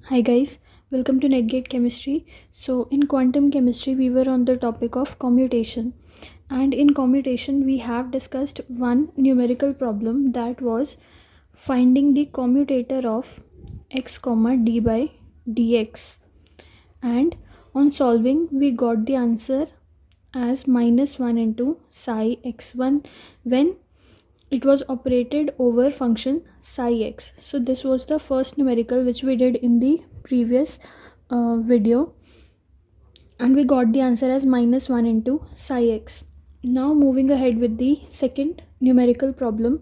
Hi guys, welcome to Netgate Chemistry. So in quantum chemistry we were on the topic of commutation, and in commutation we have discussed one numerical problem, that was finding the commutator of x comma d by dx, and on solving we got the answer as -1 into psi x1 when it was operated over function psi x. So this was the first numerical which we did in the previous video, and we got the answer as -1 into psi x. Now moving ahead with the second numerical problem,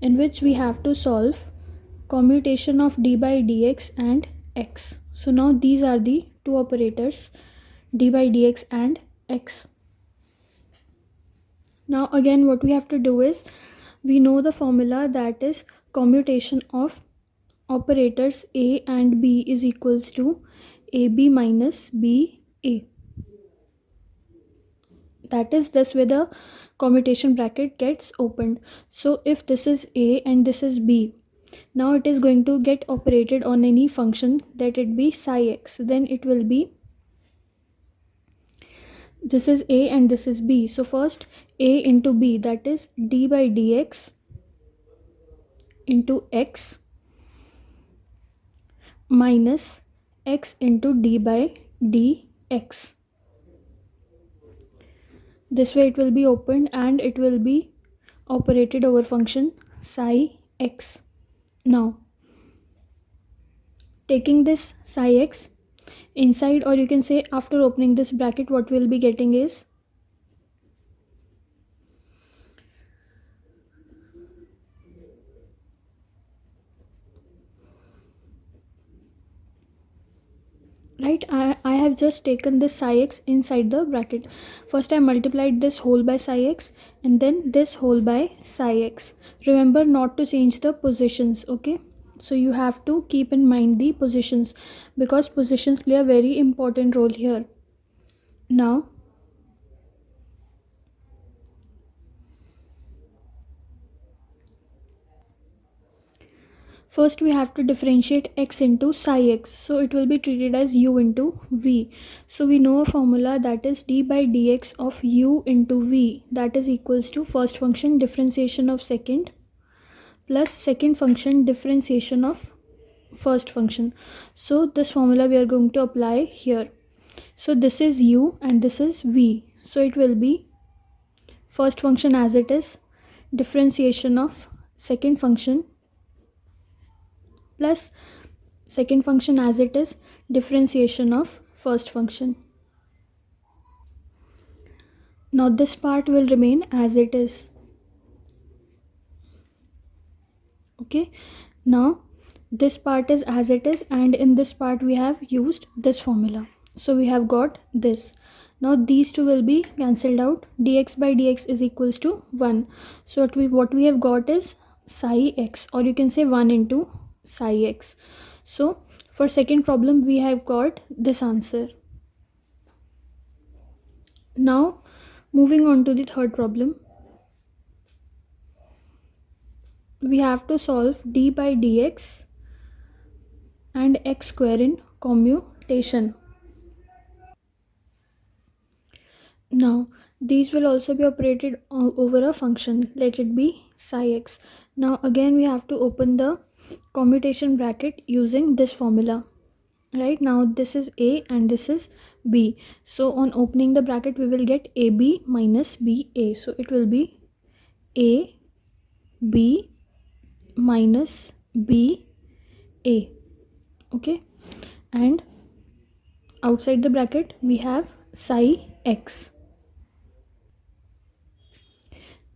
in which we have to solve commutation of d by dx and x. So now these are the two operators, d by dx and x. Now again what we have to do is, we know the formula, that is commutation of operators a and b is equals to ab minus ba. That is, this way the commutation bracket gets opened. So if this is a and this is b, now it is going to get operated on any function, let it be psi x, then it will be, this is a and this is b, so first a into b, that is d by dx into x minus x into d by dx. This way it will be opened and it will be operated over function psi x. Now taking this psi x inside, or you can say after opening this bracket, what we'll be getting is, right, I have just taken this psi x inside the bracket. First I multiplied this whole by psi x and then this whole by psi x. Remember not to change the positions, okay? So you have to keep in mind the positions, because positions play a very important role here. Now first we have to differentiate x into psi x, so it will be treated as u into v. So we know a formula, that is d by dx of u into v, that is equals to first function differentiation of second plus second function differentiation of first function. So this formula we are going to apply here. So this is u and this is v, so it will be first function as it is, differentiation of second function plus second function as it is, differentiation of first function. Now this part will remain as it is, okay? Now this part is as it is, and in this part we have used this formula, so we have got this. Now these two will be cancelled out, dx by dx is equals to 1. So what we have got is psi x, or you can say 1 into psi x. So for second problem we have got this answer. Now moving on to the third problem, we have to solve d by dx and x square in commutation. Now these will also be operated over a function, let it be psi x. Now again we have to open the commutation bracket using this formula. Right, now this is a and this is b, so on opening the bracket we will get ab minus ba, so it will be a b minus b a, okay? And outside the bracket we have psi x.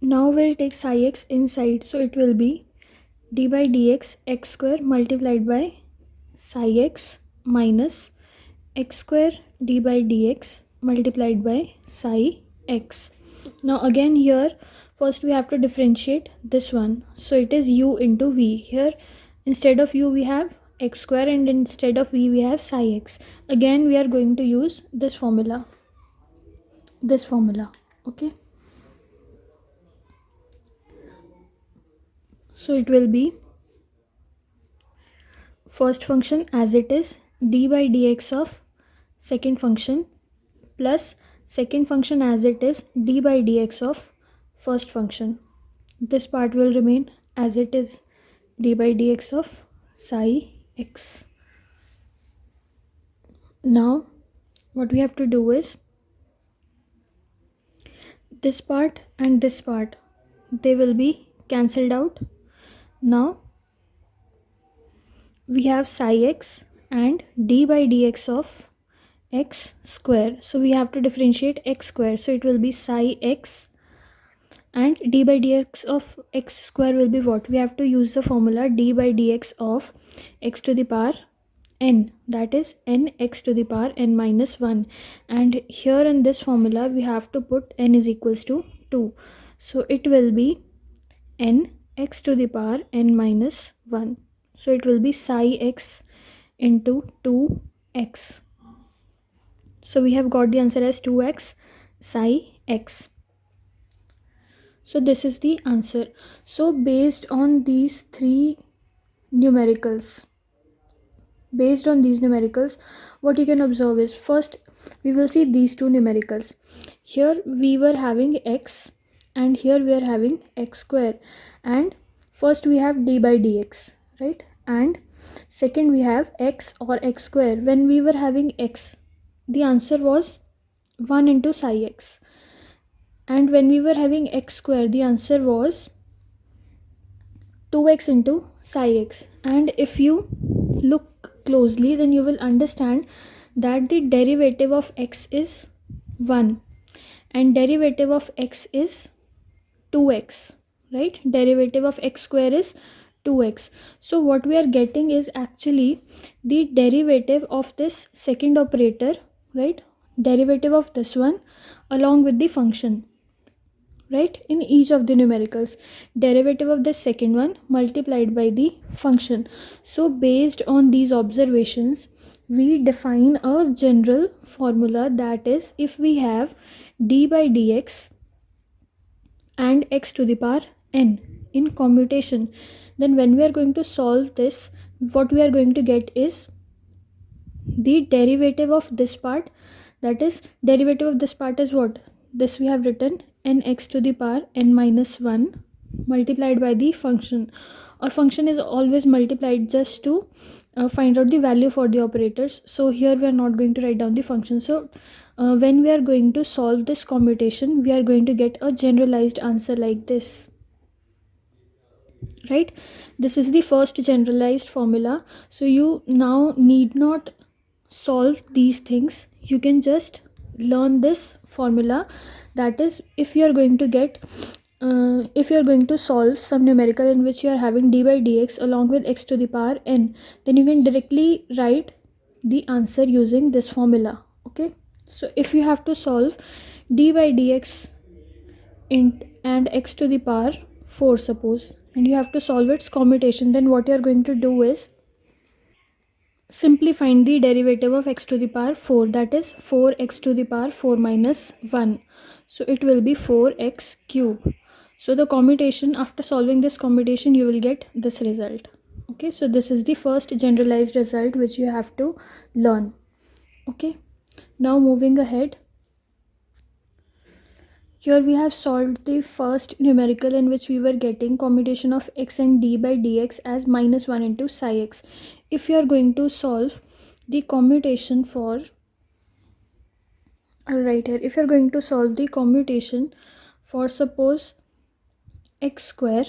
Now we'll take psi x inside, so it will be d by dx x square multiplied by psi x minus x square d by dx multiplied by psi x. Now again here first we have to differentiate this one, so it is u into v. Here instead of u we have x square and instead of v we have psi x. Again we are going to use this formula, okay? So it will be first function as it is, d by dx of second function plus second function as it is, d by dx of first function. This part will remain as it is, d by dx of psi x. Now what we have to do is, this part and this part, they will be cancelled out. Now we have psi x and d by dx of x square. So we have to differentiate x square. So it will be psi x, and d by dx of x square will be what? We have to use the formula d by dx of x to the power n, that is n x to the power n minus 1. And here in this formula we have to put n is equals to 2. So it will be n x to the power n minus 1. So it will be psi x into 2x. So we have got the answer as 2x psi x. So this is the answer. So based on these numericals, what you can observe is, first we will see these two numericals. Here we were having x and here we are having x square, and first we have d by dx, right? And second we have x or x square. When we were having x, the answer was 1 into psi x, and when we were having x square, the answer was 2x into psi x. And if you look closely, then you will understand that the derivative of x is 1 and derivative of x is 2x, right? Derivative of x square is 2x. So what we are getting is actually the derivative of this second operator, right? Derivative of this one along with the function, right? In each of the numericals, derivative of the second one multiplied by the function. So based on these observations, we define a general formula, that is, if we have d by dx and x to the power n in commutation, then when we are going to solve this, what we are going to get is the derivative of this part, that is, derivative of this part is what? This we have written nx to the power n minus 1 multiplied by the function, or function is always multiplied just to find out the value for the operators. So here we are not going to write down the function. So when we are going to solve this commutation, we are going to get a generalized answer like this, right? This is the first generalized formula. So you now need not solve these things, you can just learn this formula. That is, if you are going to get if you are going to solve some numerical in which you are having d by dx along with x to the power n, then you can directly write the answer using this formula. Okay, so if you have to solve d by dx and x to the power 4, suppose, and you have to solve its commutation, then what you are going to do is simply find the derivative of x to the power 4, that is 4x to the power 4 minus 1. So it will be 4x cube. So the commutation, after solving this commutation, you will get this result. Okay, so this is the first generalized result which you have to learn. Okay, now moving ahead, here we have solved the first numerical in which we were getting commutation of x and d by dx as minus 1 into psi x. If you are going to solve the commutation for, right here, if you are going to solve the commutation for, suppose, x square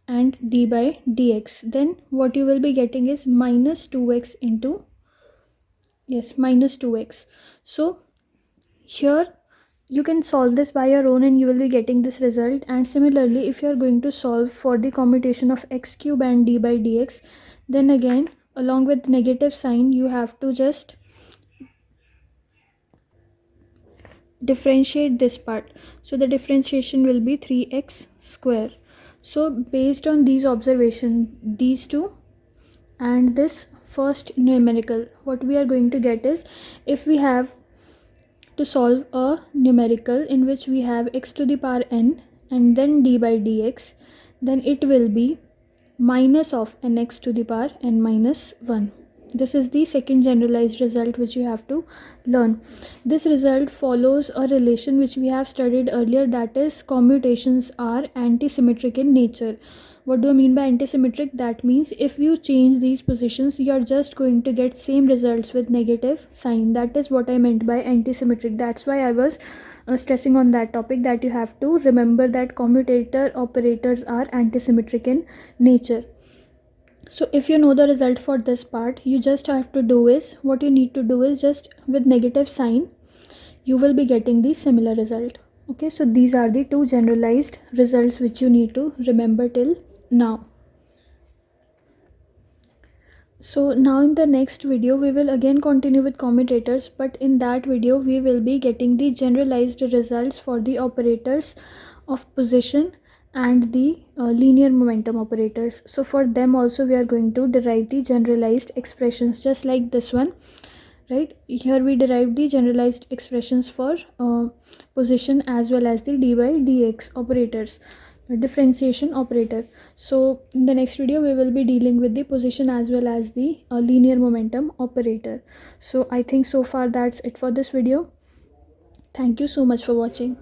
and d by dx, then what you will be getting is minus 2x into, yes, minus 2x. So here you can solve this by your own and you will be getting this result. And similarly, if you are going to solve for the commutation of x cube and d by dx, then again, along with negative sign, you have to just differentiate this part. So the differentiation will be 3x square. So based on these observations, these two and this first numerical, what we are going to get is, if we have to solve a numerical in which we have x to the power n and then d by dx, then it will be minus of nx to the power n minus 1. This is the second generalized result which you have to learn. This result follows a relation which we have studied earlier, that is commutations are antisymmetric in nature. What do I mean by antisymmetric? That means if you change these positions, you are just going to get same results with negative sign. That is what I meant by antisymmetric. That's why I was stressing on that topic, that you have to remember that commutator operators are antisymmetric in nature. So if you know the result for this part, you just have to do is, what you need to do is just with negative sign, you will be getting the similar result. Okay, so these are the two generalized results which you need to remember till now. So now in the next video, we will again continue with commutators, but in that video, we will be getting the generalized results for the operators of position and the linear momentum operators. So for them also we are going to derive the generalized expressions, just like this one, right? Here we derived the generalized expressions for position as well as the dy dx operators, differentiation operator. So in the next video we will be dealing with the position as well as the linear momentum operator. So I think so far that's it for this video. Thank you so much for watching.